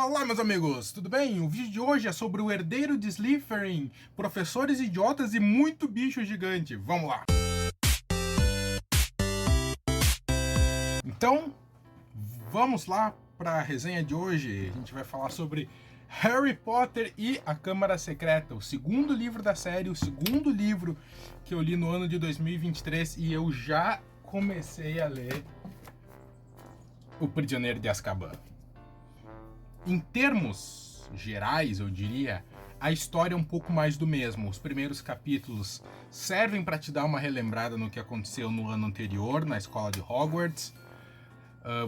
Olá, meus amigos, tudo bem? O vídeo de hoje é sobre o herdeiro de Slytherin, professores idiotas e muito bicho gigante. Vamos lá! Então, vamos lá para a resenha de hoje. A gente vai falar sobre Harry Potter e a Câmara Secreta, o segundo livro da série, o segundo livro que eu li no ano de 2023 e eu já comecei a ler O Prisioneiro de Azkaban. Em termos gerais, eu diria, a história é um pouco mais do mesmo. Os primeiros capítulos servem para te dar uma relembrada no que aconteceu no ano anterior, na escola de Hogwarts.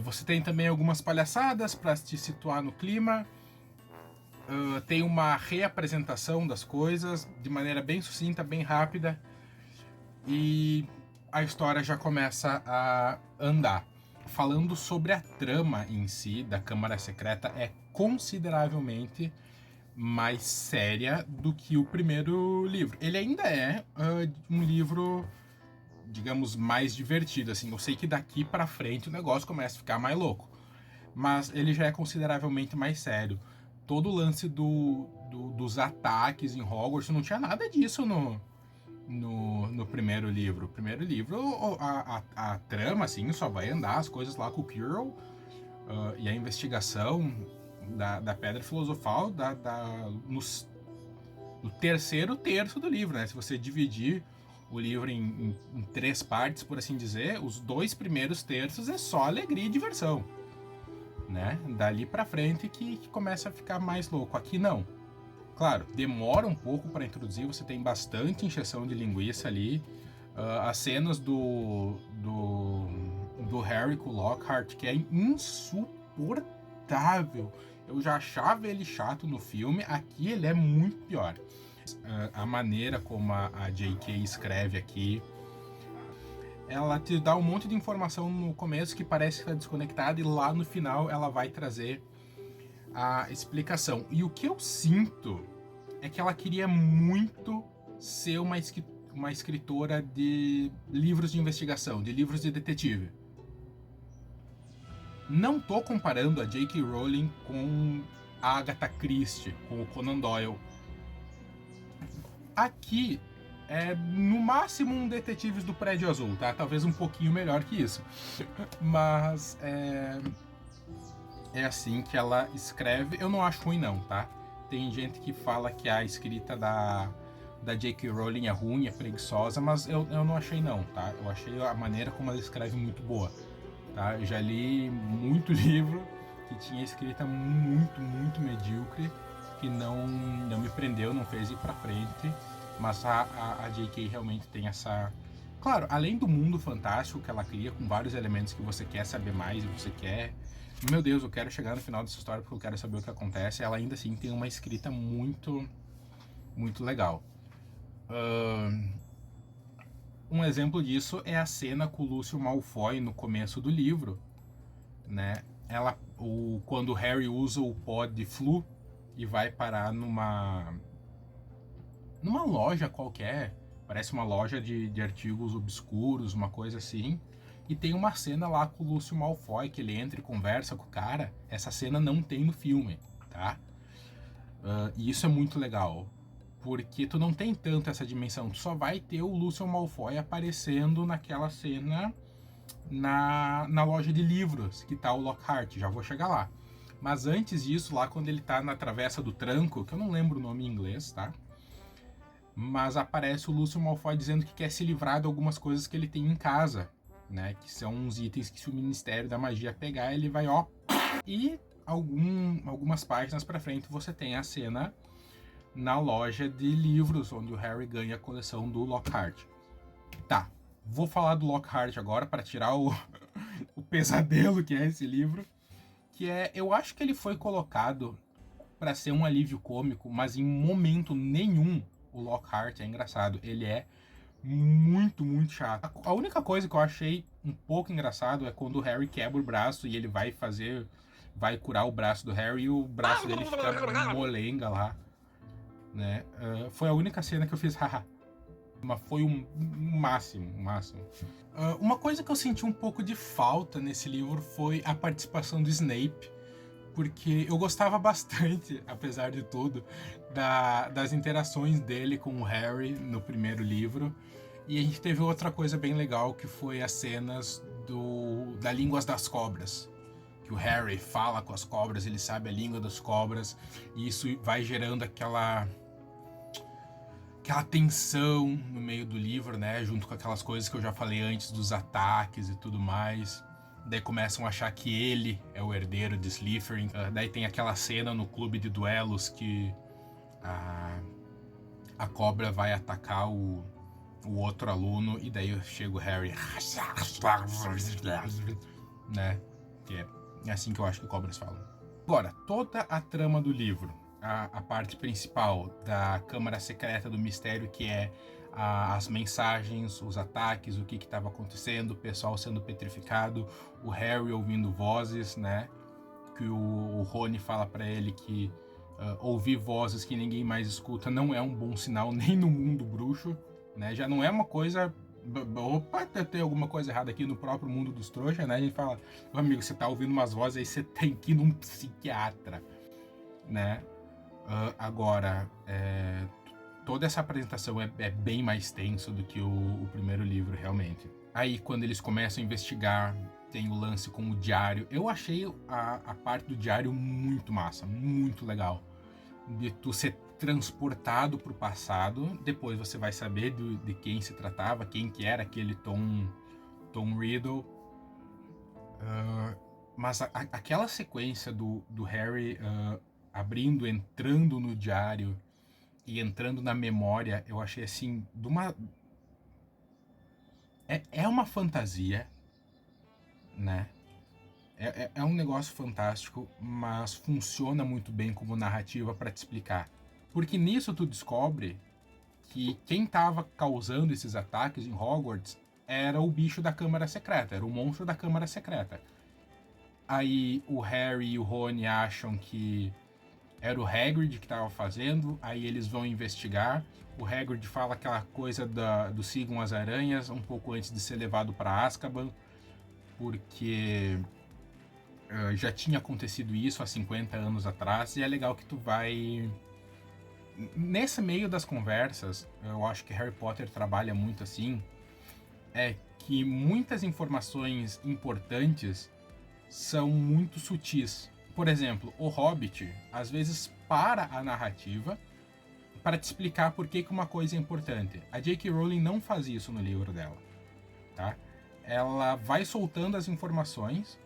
Você tem também algumas palhaçadas para te situar no clima. Tem uma reapresentação das coisas de maneira bem sucinta, bem rápida. E a história já começa a andar. Falando sobre a trama em si da Câmara Secreta, é consideravelmente mais séria do que o primeiro livro. Ele ainda é um livro, digamos, mais divertido, assim. Eu sei que daqui pra frente o negócio começa a ficar mais louco, mas ele já é consideravelmente mais sério. Todo o lance dos ataques em Hogwarts, não tinha nada disso no primeiro livro. O primeiro livro, a trama, assim, só vai andar as coisas lá com o Quirrell e a investigação da Pedra Filosofal no terceiro terço do livro, né? Se você dividir o livro em três partes, por assim dizer, os dois primeiros terços é só alegria e diversão, né? Dali pra frente que começa a ficar mais louco. Aqui não. Claro, demora um pouco para introduzir, você tem bastante encheção de linguiça ali. As cenas do Harry com o Lockhart, que é insuportável. Eu já achava ele chato no filme, aqui ele é muito pior. A maneira como a J.K. escreve aqui, ela te dá um monte de informação no começo que parece que está desconectada e lá no final ela vai trazer a explicação. E o que eu sinto é que ela queria muito ser uma escritora de livros de investigação, de livros de detetive. Não tô comparando a J.K. Rowling com a Agatha Christie, com o Conan Doyle. Aqui é no máximo um Detetives do Prédio Azul, tá? Talvez um pouquinho melhor que isso. Mas é assim que ela escreve. Eu não acho ruim não, tá? Tem gente que fala que a escrita da J.K. Rowling é ruim, é preguiçosa, mas eu não achei não, tá? Eu achei a maneira como ela escreve muito boa, tá? Eu já li muito livro que tinha escrita muito medíocre, que não me prendeu, não fez ir pra frente, mas a J.K. realmente tem essa... Claro, além do mundo fantástico que ela cria, com vários elementos que você quer saber mais e você quer... Meu Deus, eu quero chegar no final dessa história porque eu quero saber o que acontece. Ela ainda assim tem uma escrita muito legal. Um exemplo disso é a cena com o Lúcio Malfoy no começo do livro, né? Quando o Harry usa o pó de Flu e vai parar numa loja qualquer, parece uma loja de artigos obscuros, uma coisa assim. E tem uma cena lá com o Lúcio Malfoy, que ele entra e conversa com o cara. Essa cena não tem no filme, tá? E isso é muito legal, porque tu não tem tanto essa dimensão. Tu só vai ter o Lúcio Malfoy aparecendo naquela cena na loja de livros, que tá o Lockhart. Já vou chegar lá. Mas antes disso, lá quando ele tá na Travessa do Tranco, que eu não lembro o nome em inglês, tá? Mas aparece o Lúcio Malfoy dizendo que quer se livrar de algumas coisas que ele tem em casa, né, que são uns itens que se o Ministério da Magia pegar, ele vai, ó... E algumas páginas pra frente você tem a cena na loja de livros, onde o Harry ganha a coleção do Lockhart. Tá, vou falar do Lockhart agora para tirar o pesadelo que é esse livro, que é... Eu acho que ele foi colocado para ser um alívio cômico, mas em momento nenhum o Lockhart é engraçado. Ele é muito chato. A única coisa que eu achei um pouco engraçado é quando o Harry quebra o braço e ele vai curar o braço do Harry e o braço dele fica molenga lá, né? Foi a única cena que eu fiz haha. Mas foi o máximo. Uma coisa que eu senti um pouco de falta nesse livro foi a participação do Snape porque eu gostava bastante, apesar de tudo, das interações dele com o Harry no primeiro livro. E a gente teve outra coisa bem legal, que foi as cenas da Línguas das Cobras. Que o Harry fala com as cobras, ele sabe a língua das cobras, e isso vai gerando aquela tensão no meio do livro, né? Junto com aquelas coisas que eu já falei antes, dos ataques e tudo mais. Daí começam a achar que ele é o herdeiro de Slytherin. Daí tem aquela cena no clube de duelos que a cobra vai atacar o outro aluno, e daí chega o Harry, né? Que é assim que eu acho que cobras falam. Agora, toda a trama do livro, a parte principal da Câmara Secreta do Mistério, que é as mensagens, os ataques, o que estava acontecendo, o pessoal sendo petrificado, o Harry ouvindo vozes, né? Que o Rony fala para ele que ouvir vozes que ninguém mais escuta não é um bom sinal nem no mundo bruxo, né? Já não é uma coisa... Opa, tem alguma coisa errada aqui no próprio mundo dos trouxas, né? A gente fala, amigo, você tá ouvindo umas vozes aí, você tem que ir num psiquiatra, né? Agora, toda essa apresentação é bem mais tenso do que o primeiro livro, realmente. Aí, quando eles começam a investigar, tem o lance com o diário. Eu achei a parte do diário muito massa, muito legal. De tu ser transportado para o passado, depois você vai saber de quem se tratava, quem que era aquele Tom Riddle. Mas aquela sequência do Harry abrindo, entrando no diário e entrando na memória, eu achei assim, é uma fantasia, né? É um negócio fantástico, mas funciona muito bem como narrativa para te explicar. Porque nisso tu descobre que quem estava causando esses ataques em Hogwarts era o bicho da Câmara Secreta, era o monstro da Câmara Secreta. Aí o Harry e o Rony acham que era o Hagrid que estava fazendo, aí eles vão investigar. O Hagrid fala aquela coisa do sigam as aranhas um pouco antes de ser levado para Azkaban, porque já tinha acontecido isso há 50 anos atrás, e é legal que tu vai... Nesse meio das conversas, eu acho que Harry Potter trabalha muito assim, é que muitas informações importantes são muito sutis. Por exemplo, o Hobbit às vezes para a narrativa para te explicar por que uma coisa é importante. A J.K. Rowling não faz isso no livro dela, tá? Ela vai soltando as informações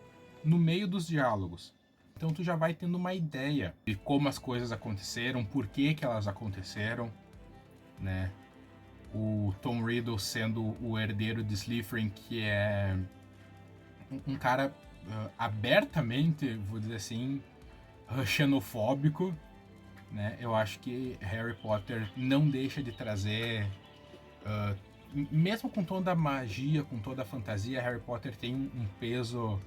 no meio dos diálogos. Então tu já vai tendo uma ideia de como as coisas aconteceram, por que elas aconteceram, né? O Tom Riddle sendo o herdeiro de Slytherin, que é um cara abertamente, vou dizer assim, xenofóbico, né? Eu acho que Harry Potter não deixa de trazer, mesmo com toda a magia, com toda a fantasia, Harry Potter tem um peso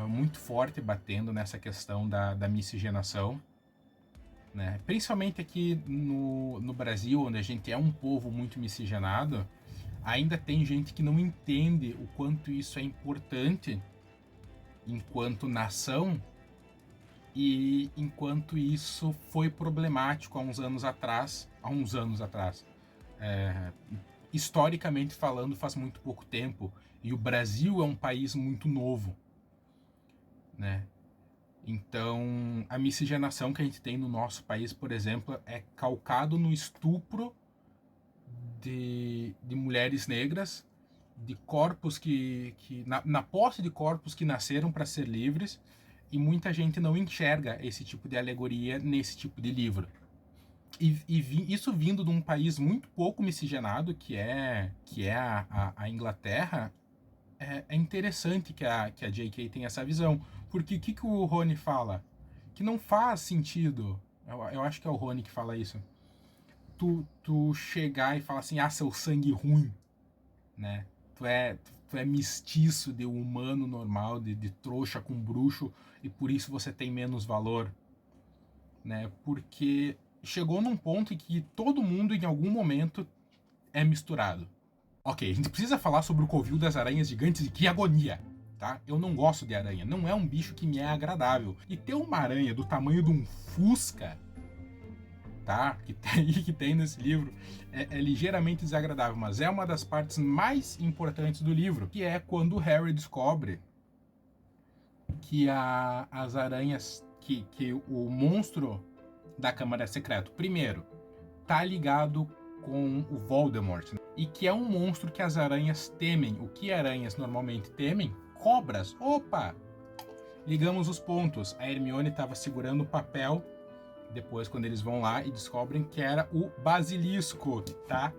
muito forte batendo nessa questão da miscigenação, né? Principalmente aqui no Brasil, onde a gente é um povo muito miscigenado, ainda tem gente que não entende o quanto isso é importante enquanto nação e enquanto isso foi problemático há uns anos atrás. Historicamente falando, faz muito pouco tempo, e o Brasil é um país muito novo, né? Então, a miscigenação que a gente tem no nosso país, por exemplo, é calcado no estupro de mulheres negras, de corpos na posse de corpos que nasceram para ser livres, e muita gente não enxerga esse tipo de alegoria nesse tipo de livro. E isso vindo de um país muito pouco miscigenado, que é a Inglaterra, é interessante que a J.K. tenha essa visão. Porque o que o Rony fala? Que não faz sentido. Eu acho que é o Rony que fala isso. Tu chegar e falar assim, seu sangue ruim, né? Tu é mestiço de humano normal, de trouxa com bruxo, e por isso você tem menos valor, né? Porque chegou num ponto em que todo mundo, em algum momento, é misturado. Ok, a gente precisa falar sobre o covil das aranhas gigantes, e que agonia! tá? Eu não gosto de aranha, não é um bicho que me é agradável. E ter uma aranha do tamanho de um Fusca, tá? Que tem nesse livro, é ligeiramente desagradável, mas é uma das partes mais importantes do livro, que é quando o Harry descobre que as aranhas, que o monstro da Câmara Secreta, primeiro, tá ligado com o Voldemort, né? E que é um monstro que as aranhas temem. O que aranhas normalmente temem? Cobras. Opa! Ligamos os pontos. A Hermione estava segurando o papel, depois quando eles vão lá e descobrem que era o basilisco, que tá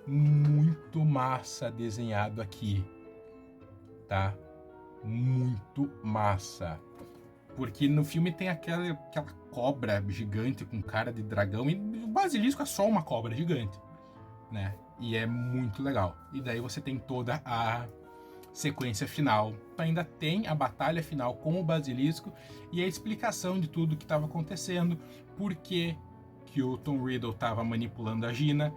muito massa desenhado aqui, tá? Muito massa. Porque no filme tem aquela cobra gigante com cara de dragão, e o basilisco é só uma cobra gigante, né? E é muito legal. E daí você tem toda a sequência final. Ainda tem a batalha final com o basilisco e a explicação de tudo que estava acontecendo, por que o Tom Riddle estava manipulando a Gina,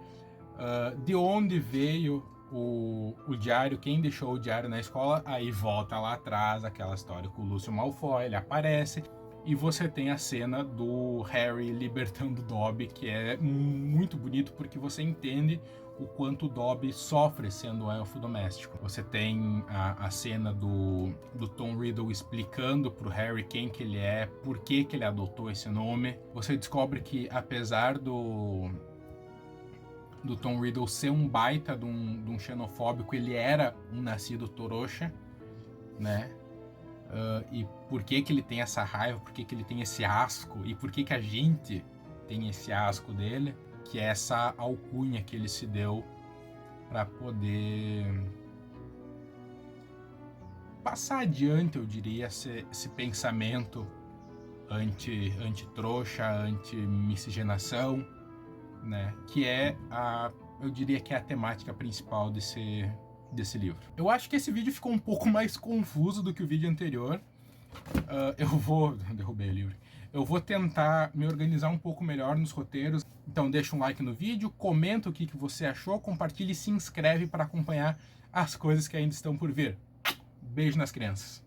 de onde veio o diário, quem deixou o diário na escola. Aí volta lá atrás, aquela história com o Lúcio Malfoy, ele aparece, e você tem a cena do Harry libertando o Dobby, que é muito bonito, porque você entende o quanto o Dobby sofre sendo um elfo doméstico. Você tem a cena do Tom Riddle explicando pro Harry quem que ele é, por que ele adotou esse nome. Você descobre que, apesar do Tom Riddle ser um baita de um xenofóbico, ele era um nascido Toroxa, né? E por que ele tem essa raiva, por que ele tem esse asco, e por que a gente tem esse asco dele, que é essa alcunha que ele se deu para poder passar adiante, eu diria, esse pensamento anti-trouxa, anti-miscigenação, né? Que é eu diria que é a temática principal desse livro. Eu acho que esse vídeo ficou um pouco mais confuso do que o vídeo anterior. Derrubei o livro. Eu vou tentar me organizar um pouco melhor nos roteiros. Então deixa um like no vídeo, comenta o que você achou, compartilha e se inscreve para acompanhar as coisas que ainda estão por vir. Beijo nas crianças.